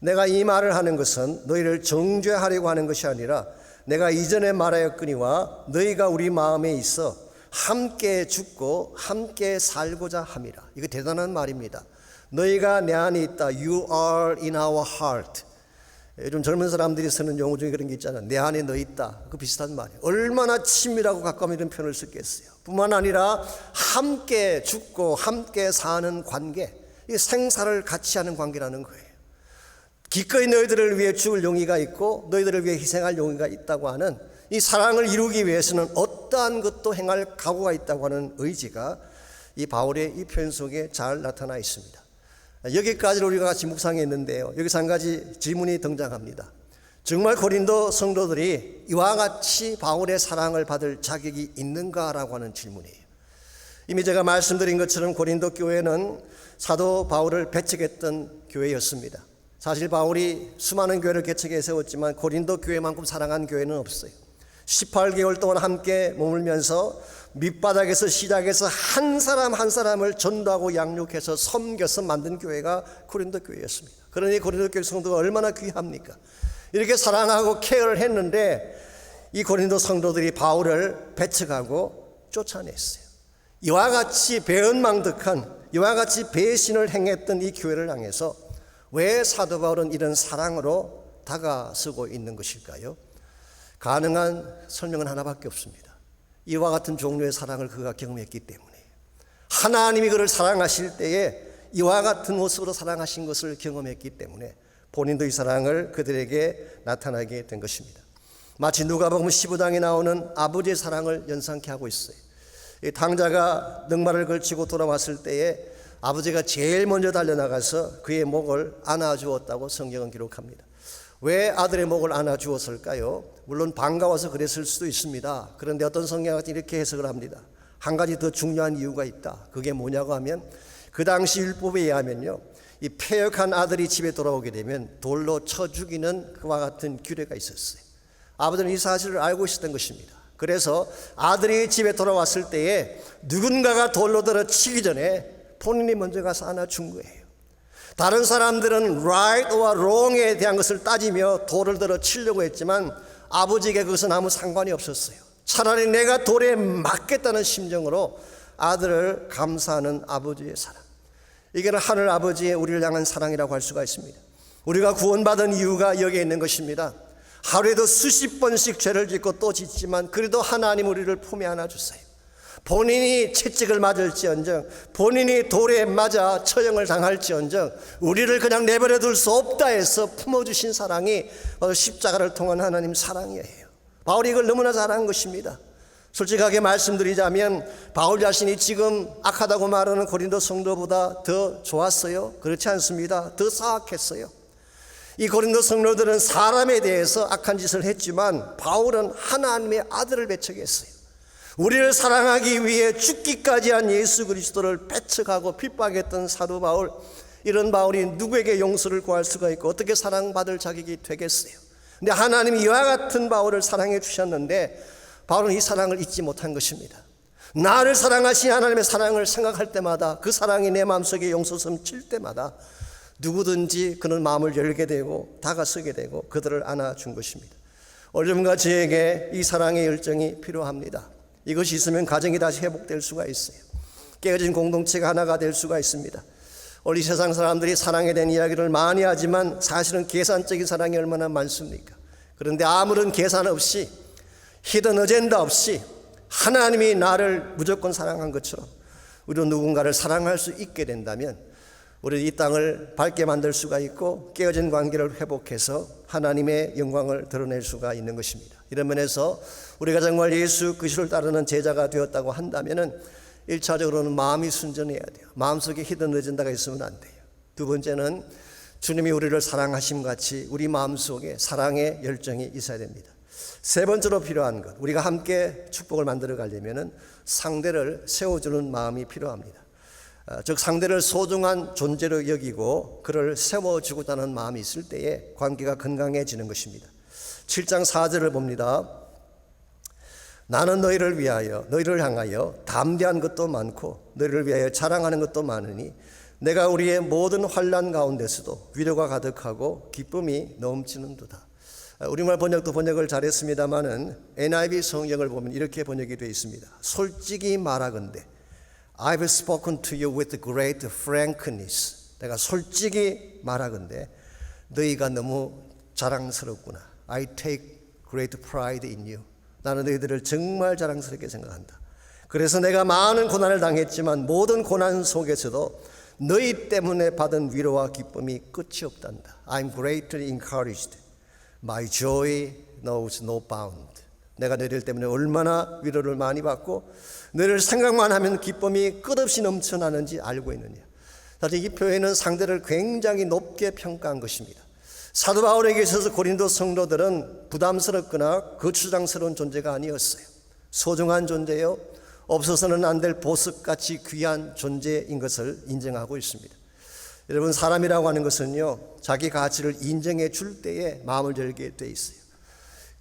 내가 이 말을 하는 것은 너희를 정죄하려고 하는 것이 아니라 내가 이전에 말하였거니와 너희가 우리 마음에 있어 함께 죽고 함께 살고자 함이라. 이거 대단한 말입니다. 너희가 내 안에 있다. You are in our heart. 요즘 젊은 사람들이 쓰는 용어 중에 그런 게 있잖아요. 내 안에 너 있다. 그 비슷한 말이에요. 얼마나 친밀하고 가까운 이런 표현을 쓰겠어요. 뿐만 아니라 함께 죽고 함께 사는 관계, 이 생사를 같이 하는 관계라는 거예요. 기꺼이 너희들을 위해 죽을 용의가 있고 너희들을 위해 희생할 용의가 있다고 하는 이 사랑을 이루기 위해서는 어떠한 것도 행할 각오가 있다고 하는 의지가 이 바울의 이 표현 속에 잘 나타나 있습니다. 여기까지 우리가 같이 묵상했는데요. 여기서 한 가지 질문이 등장합니다. 정말 고린도 성도들이 이와 같이 바울의 사랑을 받을 자격이 있는가라고 하는 질문이에요. 이미 제가 말씀드린 것처럼 고린도 교회는 사도 바울을 배척했던 교회였습니다. 사실 바울이 수많은 교회를 개척해 세웠지만 고린도 교회만큼 사랑한 교회는 없어요. 18개월 동안 함께 머물면서 밑바닥에서 시작해서 한 사람 한 사람을 전도하고 양육해서 섬겨서 만든 교회가 고린도 교회였습니다. 그러니 고린도 교회 성도가 얼마나 귀합니까? 이렇게 사랑하고 케어를 했는데 이 고린도 성도들이 바울을 배척하고 쫓아냈어요. 이와 같이 배은망덕한, 이와 같이 배신을 행했던 이 교회를 향해서 왜 사도 바울은 이런 사랑으로 다가서고 있는 것일까요? 가능한 설명은 하나밖에 없습니다. 이와 같은 종류의 사랑을 그가 경험했기 때문에 하나님이 그를 사랑하실 때에 이와 같은 모습으로 사랑하신 것을 경험했기 때문에 본인도 이 사랑을 그들에게 나타나게 된 것입니다. 마치 누가복음 15장에 나오는 아버지의 사랑을 연상케 하고 있어요. 이 탕자가 넉마를 걸치고 돌아왔을 때에 아버지가 제일 먼저 달려나가서 그의 목을 안아주었다고 성경은 기록합니다. 왜 아들의 목을 안아주었을까요? 물론 반가워서 그랬을 수도 있습니다. 그런데 어떤 성경학자는 이렇게 해석을 합니다. 한 가지 더 중요한 이유가 있다. 그게 뭐냐고 하면 그 당시 율법에 의하면요, 이 패역한 아들이 집에 돌아오게 되면 돌로 쳐 죽이는 그와 같은 규례가 있었어요. 아버지는 이 사실을 알고 있었던 것입니다. 그래서 아들이 집에 돌아왔을 때에 누군가가 돌로 들어 치기 전에 본인이 먼저 가서 안아준 거예요. 다른 사람들은 right or wrong에 대한 것을 따지며 돌을 들어 치려고 했지만 아버지에게 그것은 아무 상관이 없었어요. 차라리 내가 돌에 맞겠다는 심정으로 아들을 감사하는 아버지의 사랑. 이게는 하늘 아버지의 우리를 향한 사랑이라고 할 수가 있습니다. 우리가 구원받은 이유가 여기에 있는 것입니다. 하루에도 수십 번씩 죄를 짓고 또 짓지만 그래도 하나님 우리를 품에 안아주세요. 본인이 채찍을 맞을지언정, 본인이 돌에 맞아 처형을 당할지언정 우리를 그냥 내버려 둘 수 없다 해서 품어주신 사랑이 바로 십자가를 통한 하나님 사랑이에요. 바울이 이걸 너무나 잘한 것입니다. 솔직하게 말씀드리자면 바울 자신이 지금 악하다고 말하는 고린도 성도보다 더 좋았어요? 그렇지 않습니다. 더 사악했어요. 이 고린도 성도들은 사람에 대해서 악한 짓을 했지만 바울은 하나님의 아들을 배척했어요. 우리를 사랑하기 위해 죽기까지 한 예수 그리스도를 배척하고 핍박했던 사도 바울, 이런 바울이 누구에게 용서를 구할 수가 있고 어떻게 사랑받을 자격이 되겠어요? 근데 하나님이 이와 같은 바울을 사랑해 주셨는데 바울은 이 사랑을 잊지 못한 것입니다. 나를 사랑하신 하나님의 사랑을 생각할 때마다, 그 사랑이 내 마음속에 용솟음 칠 때마다 누구든지 그는 마음을 열게 되고 다가서게 되고 그들을 안아준 것입니다. 오늘과 저에게 이 사랑의 열정이 필요합니다. 이것이 있으면 가정이 다시 회복될 수가 있어요. 깨어진 공동체가 하나가 될 수가 있습니다. 우리 세상 사람들이 사랑에 대한 이야기를 많이 하지만 사실은 계산적인 사랑이 얼마나 많습니까? 그런데 아무런 계산 없이, 히든 어젠다 없이 하나님이 나를 무조건 사랑한 것처럼 우리도 누군가를 사랑할 수 있게 된다면 우리 이 땅을 밝게 만들 수가 있고 깨어진 관계를 회복해서 하나님의 영광을 드러낼 수가 있는 것입니다. 이런 면에서 우리가 정말 예수 그리스도를 따르는 제자가 되었다고 한다면 1차적으로는 마음이 순전해야 돼요. 마음속에 히든 어젠다가 있으면 안 돼요. 두 번째는 주님이 우리를 사랑하심 같이 우리 마음속에 사랑의 열정이 있어야 됩니다. 세 번째로 필요한 것, 우리가 함께 축복을 만들어 가려면 상대를 세워주는 마음이 필요합니다. 즉 상대를 소중한 존재로 여기고 그를 세워주고자 하는 마음이 있을 때에 관계가 건강해지는 것입니다. 7장 4절을 봅니다. 나는 너희를 위하여, 너희를 향하여 담대한 것도 많고 너희를 위하여 자랑하는 것도 많으니 내가 우리의 모든 환난 가운데서도 위로가 가득하고 기쁨이 넘치는도다. 우리말 번역도 번역을 잘했습니다마는 NIV 성경을 보면 이렇게 번역이 되어 있습니다. 솔직히 말하건대 I've spoken to you with great frankness. 내가 솔직히 말하건대 너희가 너무 자랑스럽구나. I take great pride in you. 나는 너희들을 정말 자랑스럽게 생각한다. 그래서 내가 많은 고난을 당했지만 모든 고난 속에서도 너희 때문에 받은 위로와 기쁨이 끝이 없단다. I'm greatly encouraged. My joy knows no bound. 내가 너희들 때문에 얼마나 위로를 많이 받고 너희를 생각만 하면 기쁨이 끝없이 넘쳐나는지 알고 있느냐. 사실 이 표현은 상대를 굉장히 높게 평가한 것입니다. 사도 바울에게 있어서 고린도 성도들은 부담스럽거나 거추장스러운 존재가 아니었어요. 소중한 존재요, 없어서는 안 될 보석같이 귀한 존재인 것을 인정하고 있습니다. 여러분, 사람이라고 하는 것은요, 자기 가치를 인정해 줄 때에 마음을 열게 돼 있어요.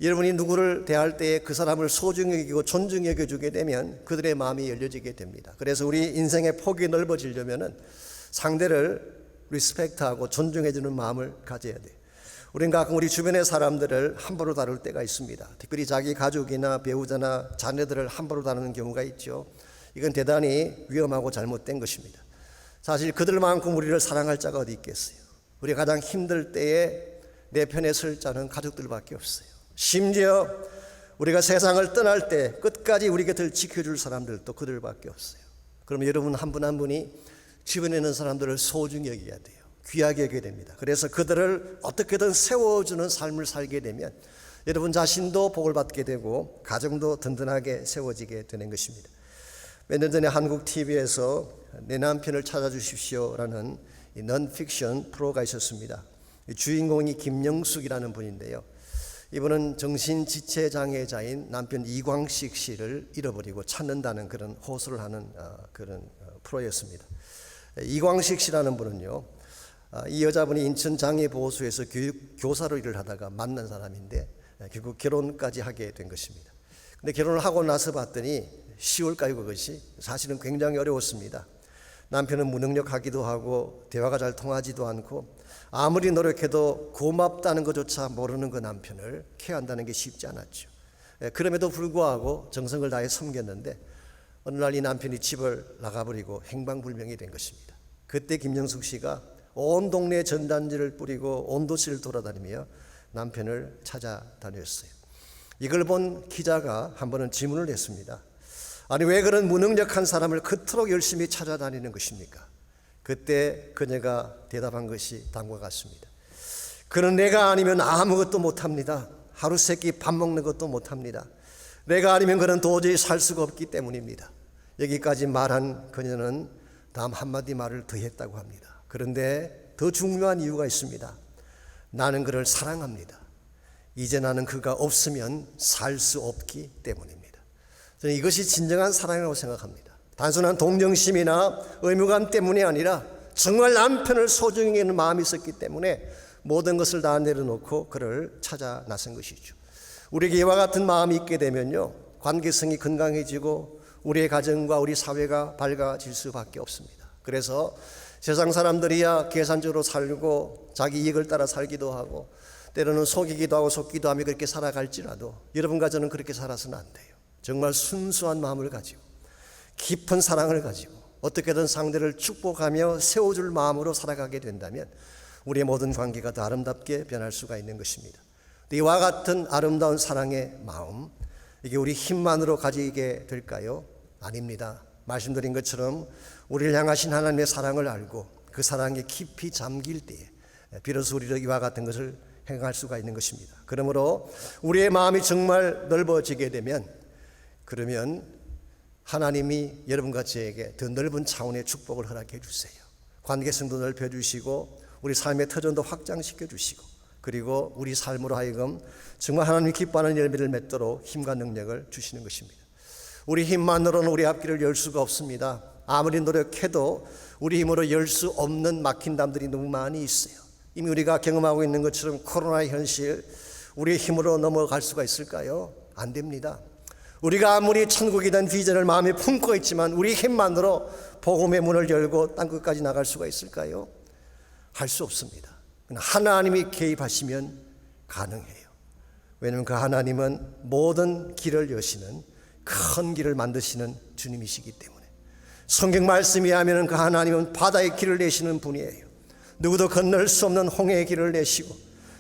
여러분이 누구를 대할 때에 그 사람을 소중히 여기고 존중히 여겨주게 되면 그들의 마음이 열려지게 됩니다. 그래서 우리 인생의 폭이 넓어지려면 상대를 리스펙트하고 존중해주는 마음을 가져야 돼요. 우리는 가끔 우리 주변의 사람들을 함부로 다룰 때가 있습니다. 특별히 자기 가족이나 배우자나 자녀들을 함부로 다루는 경우가 있죠. 이건 대단히 위험하고 잘못된 것입니다. 사실 그들만큼 우리를 사랑할 자가 어디 있겠어요. 우리가 가장 힘들 때에 내 편에 설 자는 가족들밖에 없어요. 심지어 우리가 세상을 떠날 때 끝까지 우리 곁을 지켜줄 사람들도 그들밖에 없어요. 그러면 여러분 한 분 한 분이 주변에 있는 사람들을 소중히 여겨야 돼요. 귀하게 여겨야 됩니다. 그래서 그들을 어떻게든 세워주는 삶을 살게 되면 여러분 자신도 복을 받게 되고 가정도 든든하게 세워지게 되는 것입니다. 몇 년 전에 한국 TV에서 내 남편을 찾아주십시오라는 넌픽션 프로가 있었습니다. 주인공이 김영숙이라는 분인데요. 이분은 정신지체장애자인 남편 이광식 씨를 잃어버리고 찾는다는 그런 호소를 하는 그런 프로였습니다. 이광식 씨라는 분은요, 이 여자분이 인천장애보호소에서 교사로 일을 하다가 만난 사람인데 결국 결혼까지 하게 된 것입니다. 근데 결혼을 하고 나서 봤더니 10월까지 그것이 사실은 굉장히 어려웠습니다. 남편은 무능력하기도 하고 대화가 잘 통하지도 않고 아무리 노력해도 고맙다는 것조차 모르는 그 남편을 케어한다는 게 쉽지 않았죠. 그럼에도 불구하고 정성을 다해 섬겼는데 어느 날 이 남편이 집을 나가버리고 행방불명이 된 것입니다. 그때 김영숙 씨가 온 동네에 전단지를 뿌리고 온 도시를 돌아다니며 남편을 찾아다녔어요. 이걸 본 기자가 한 번은 질문을 했습니다. 아니, 왜 그런 무능력한 사람을 그토록 열심히 찾아다니는 것입니까? 그때 그녀가 대답한 것이 다음과 같습니다. 그는 내가 아니면 아무것도 못합니다. 하루 세끼 밥 먹는 것도 못합니다. 내가 아니면 그는 도저히 살 수가 없기 때문입니다. 여기까지 말한 그녀는 다음 한마디 말을 더 했다고 합니다. 그런데 더 중요한 이유가 있습니다. 나는 그를 사랑합니다. 이제 나는 그가 없으면 살 수 없기 때문입니다. 저는 이것이 진정한 사랑이라고 생각합니다. 단순한 동정심이나 의무감 때문이 아니라 정말 남편을 소중히 여기는 마음이 있었기 때문에 모든 것을 다 내려놓고 그를 찾아 나선 것이죠. 우리에게 이와 같은 마음이 있게 되면요, 관계성이 건강해지고 우리의 가정과 우리 사회가 밝아질 수밖에 없습니다. 그래서 세상 사람들이야 계산적으로 살고 자기 이익을 따라 살기도 하고 때로는 속이기도 하고 속기도 하며 그렇게 살아갈지라도 여러분과 저는 그렇게 살아서는 안 돼요. 정말 순수한 마음을 가지고 깊은 사랑을 가지고 어떻게든 상대를 축복하며 세워줄 마음으로 살아가게 된다면 우리의 모든 관계가 더 아름답게 변할 수가 있는 것입니다. 이와 같은 아름다운 사랑의 마음, 이게 우리 힘만으로 가지게 될까요? 아닙니다. 말씀드린 것처럼 우리를 향하신 하나님의 사랑을 알고 그 사랑에 깊이 잠길 때에 비로소 우리도 이와 같은 것을 행할 수가 있는 것입니다. 그러므로 우리의 마음이 정말 넓어지게 되면 그러면 하나님이 여러분과 저에게 더 넓은 차원의 축복을 허락해 주세요. 관계성도 넓혀주시고 우리 삶의 터전도 확장시켜 주시고 그리고 우리 삶으로 하여금 정말 하나님이 기뻐하는 열매를 맺도록 힘과 능력을 주시는 것입니다. 우리 힘만으로는 우리 앞길을 열 수가 없습니다. 아무리 노력해도 우리 힘으로 열 수 없는 막힌 담들이 너무 많이 있어요. 이미 우리가 경험하고 있는 것처럼 코로나의 현실, 우리의 힘으로 넘어갈 수가 있을까요? 안 됩니다. 우리가 아무리 천국에 대한 비전을 마음에 품고 있지만 우리 힘만으로 복음의 문을 열고 땅끝까지 나갈 수가 있을까요? 할 수 없습니다. 하나님이 개입하시면 가능해요. 왜냐하면 그 하나님은 모든 길을 여시는 큰 길을 만드시는 주님이시기 때문에 성경 말씀에 하면 그 하나님은 바다의 길을 내시는 분이에요. 누구도 건널 수 없는 홍해의 길을 내시고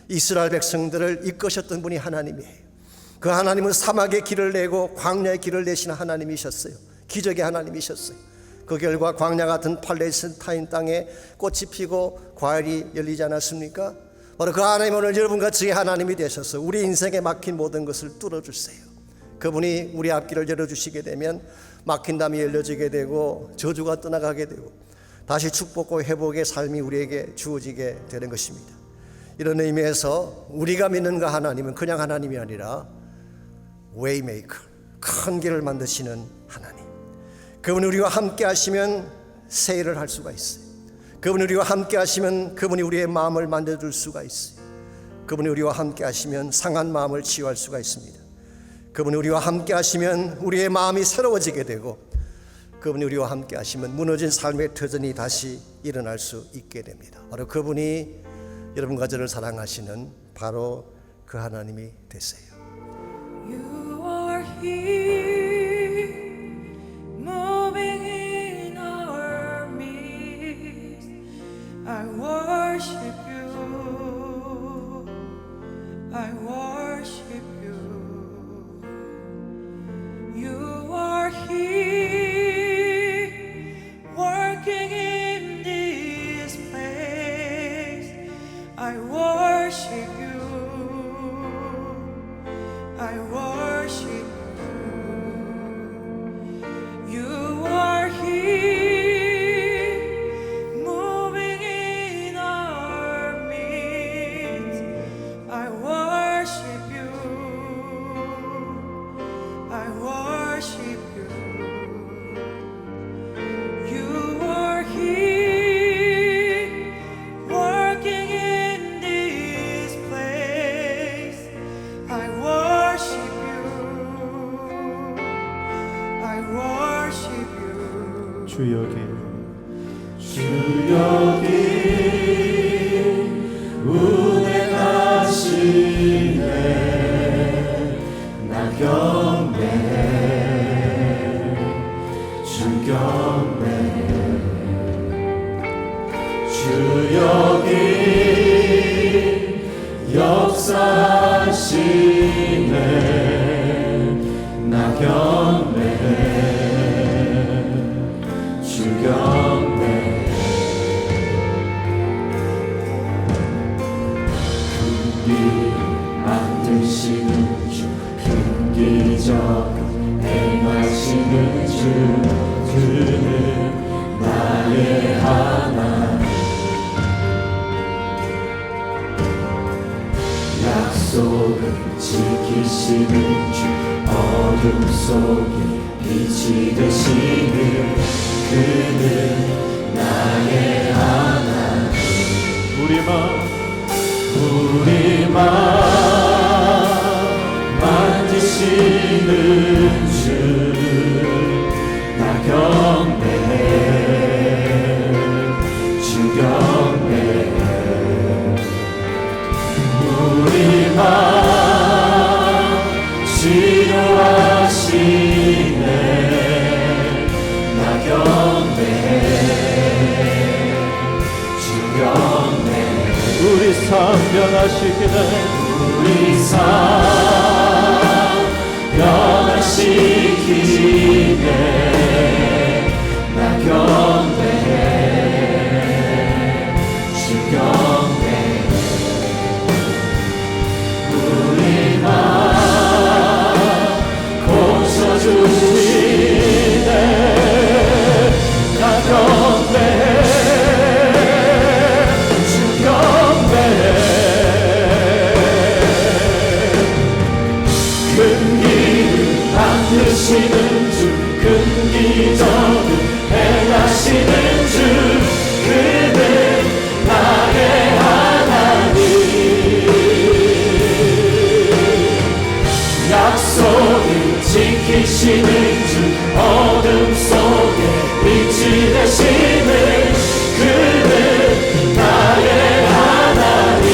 이스라엘 백성들을 이끄셨던 분이 하나님이에요. 그 하나님은 사막의 길을 내고 광야의 길을 내시는 하나님이셨어요. 기적의 하나님이셨어요. 그 결과 광야 같은 팔레스타인 땅에 꽃이 피고 과일이 열리지 않았습니까? 바로 그 하나님 오늘 여러분과 저의 하나님이 되셔서 우리 인생에 막힌 모든 것을 뚫어주세요. 그분이 우리 앞길을 열어주시게 되면 막힌 담이 열려지게 되고 저주가 떠나가게 되고 다시 축복과 회복의 삶이 우리에게 주어지게 되는 것입니다. 이런 의미에서 우리가 믿는 그 하나님은 그냥 하나님이 아니라 웨이메이커, 큰 길을 만드시는 하나님. 그분이 우리와 함께 하시면 새 일을 할 수가 있어요. 그분이 우리와 함께 하시면 그분이 우리의 마음을 만져줄 수가 있어요. 그분이 우리와 함께 하시면 상한 마음을 치유할 수가 있습니다. 그분이 우리와 함께 하시면 우리의 마음이 새로워지게 되고 그분이 우리와 함께 하시면 무너진 삶의 터전이 다시 일어날 수 있게 됩니다. 바로 그분이 여러분과 저를 사랑하시는 바로 그 하나님이 되세요. You are here, moving in our midst. I worship you. I worship you. You are here, working in this place. I worship you. I worship you. You are here, moving in our midst. I worship you. I worship you. You are here, working in this place. I worship you. I worship you. 주 여기 운행하시네. 나 경배해. 주 경배해. 주 여기 역사하시네. 나 경배해. 주 경배해. 만드시는 주, 큰 기적 행하시는 주, 주는 나의 하나님. 약속을 지키시는 주, 어둠 속에 빛이 되시는 그는 나의 하나님. 우리 마음 만지시 주 나 경배해 주 경배해 우리 맘 치료하시네 나 경배해 주 경배해 우리 삶 변화시키네 우리 삶 변화시키네 나 경배해 주 경배해 우리 맘 고쳐주시네 나 경배해 주 경배해 큰 길을 만드시는 주 큰 기적을 행하시는 주 그는 나의 하나님 약속을 지키시는 주 어둠 속에 빛이 되시는 그는 나의 하나님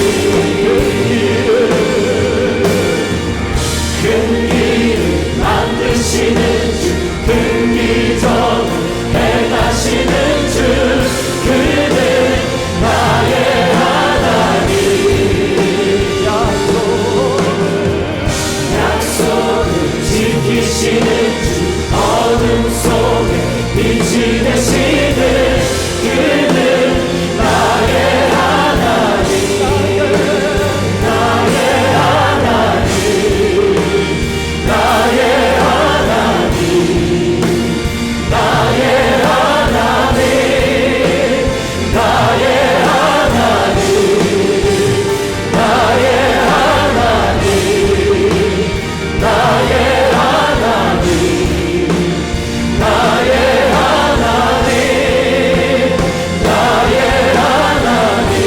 큰 길을 만드시는 주 큰 기적을 행하시는 주 그는 나의 하나님 약속을 지키시는 주 어둠 속에 빛이 되시는 그는 나의 하나님 나의 하나님 나의 하나님 나의 하나님 나의 하나님 나의 하나님 나의 하나님 나의 하나님 나의 하나님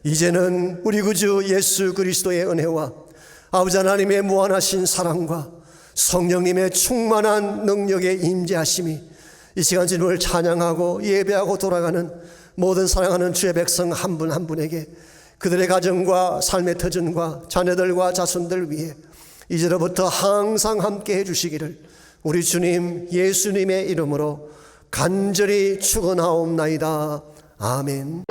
이제는 우리 구주 예수 그리스도의 은혜와 아버지 하나님의 무한하신 사랑과 성령님의 충만한 능력의 임재하심이 이 시간 주님을 찬양하고 예배하고 돌아가는 모든 사랑하는 주의 백성 한 분 한 분에게 그들의 가정과 삶의 터전과 자녀들과 자손들 위해 이제로부터 항상 함께 해주시기를 우리 주님 예수님의 이름으로 간절히 축원하옵나이다. 아멘.